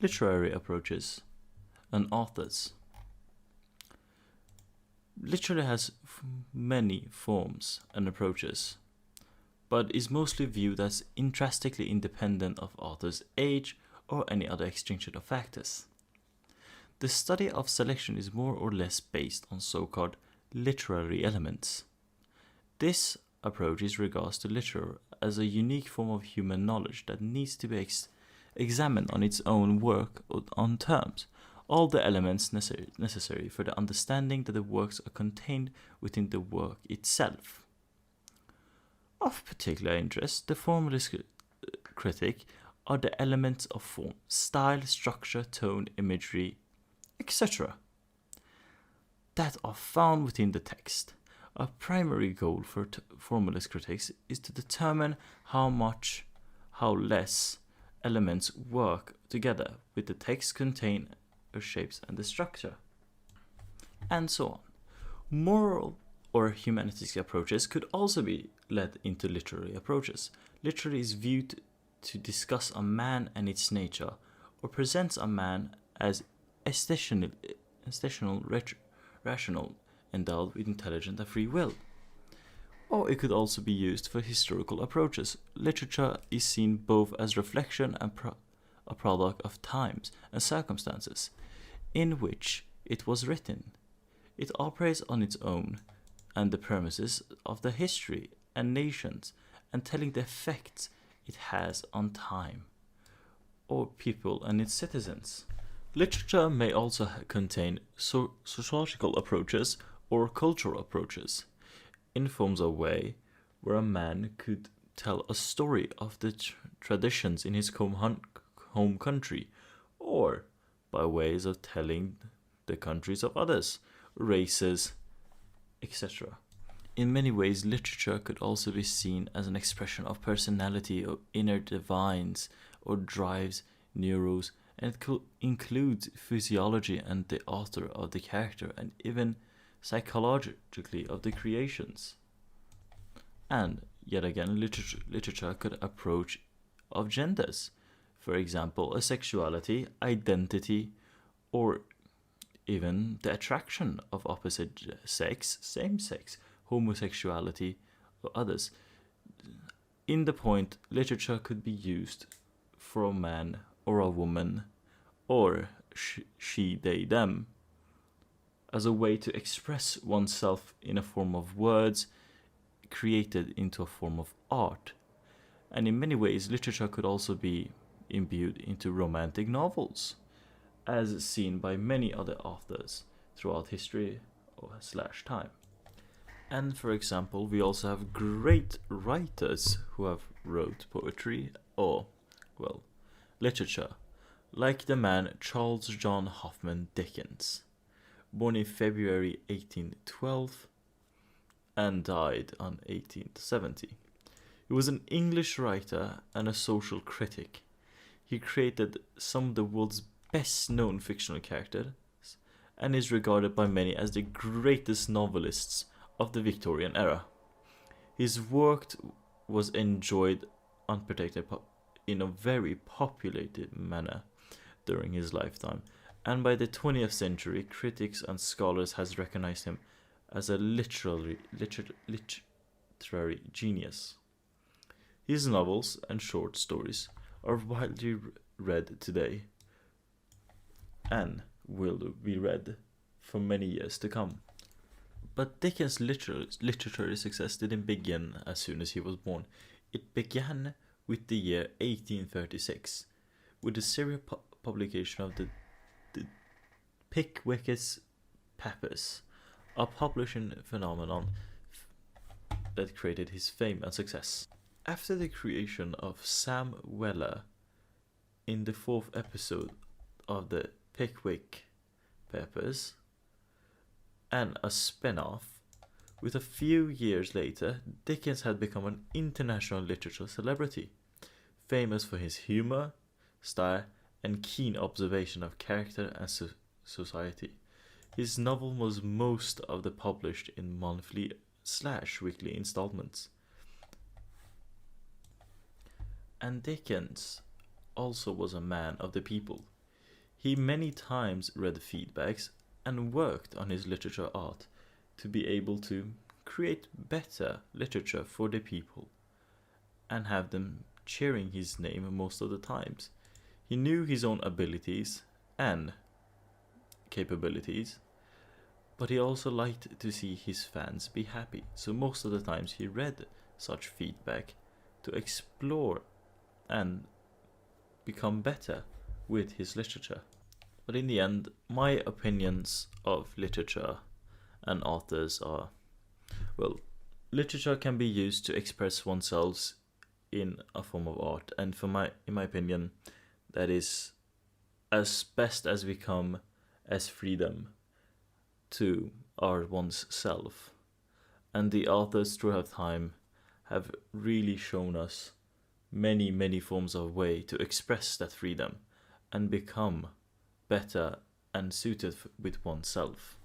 Literary approaches and authors. Literature has many forms and approaches, but is mostly viewed as intrinsically independent of author's age or any other extrinsic factors. The study of selection is more or less based on so-called literary elements. This approach is regards to literature as a unique form of human knowledge that needs to be examined on its own work on terms, all the elements necessary for the understanding that the works are contained within the work itself. Of particular interest, the formalist critic are the elements of form, style, structure, tone, imagery, etc. that are found within the text. A primary goal for formalist critics is to determine how less elements work together with the text contain shapes and the structure, and so on. Moral or humanistic approaches could also be led into literary approaches. Literature is viewed to discuss a man and its nature, or presents a man as aesthetional, rational, endowed with intelligence and free will. Or it could also be used for historical approaches. Literature is seen both as reflection and a product of times and circumstances in which it was written. It operates on its own and the premises of the history and nations, and telling the effects it has on time or people and its citizens. Literature may also contain sociological approaches or cultural approaches, in forms of way where a man could tell a story of the traditions in his home country, or by ways of telling the countries of others, races, etc. In many ways, literature could also be seen as an expression of personality or inner divines or drives, neuros, and it could include physiology and the author of the character, and even psychologically of the creations. And yet again, literature could approach of genders, for example, a sexuality, identity, or even the attraction of opposite sex, same sex, homosexuality, or others. In the point, literature could be used for a man or a woman, or she, they, them, as a way to express oneself in a form of words created into a form of art. And in many ways, literature could also be imbued into romantic novels, as seen by many other authors throughout history or /time. And for example, we also have great writers who have wrote poetry or, well, literature, like the man Charles John Hoffman Dickens, born in February 1812 and died on 1870. He was an English writer and a social critic. He created some of the world's best known fictional characters and is regarded by many as the greatest novelists of the Victorian era. His work was enjoyed unprotected in a very populated manner during his lifetime, and by the 20th century, critics and scholars has recognized him as a literary genius. His novels and short stories are widely read today and will be read for many years to come. But Dickens' literary success didn't begin as soon as he was born. It began with the year 1836, with the serial publication of the Pickwick's Papers, a publishing phenomenon that created his fame and success. After the creation of Sam Weller in the 4th episode of the Pickwick Papers, and a spin-off, with a few years later, Dickens had become an international literature celebrity, famous for his humor, style, and keen observation of character and society. His novel was most of the published in monthly/weekly installments. And Dickens also was a man of the people. He many times read feedbacks and worked on his literature art to be able to create better literature for the people and have them cheering his name most of the times. He knew his own abilities and capabilities, but he also liked to see his fans be happy. So most of the times he read such feedback to explore and become better with his literature. But in the end, my opinions of literature and authors are, well, literature can be used to express oneself in a form of art, and in my opinion, that is as best as we come as freedom to our one's self. And the authors throughout time have really shown us many forms of way to express that freedom and become better and suited with oneself.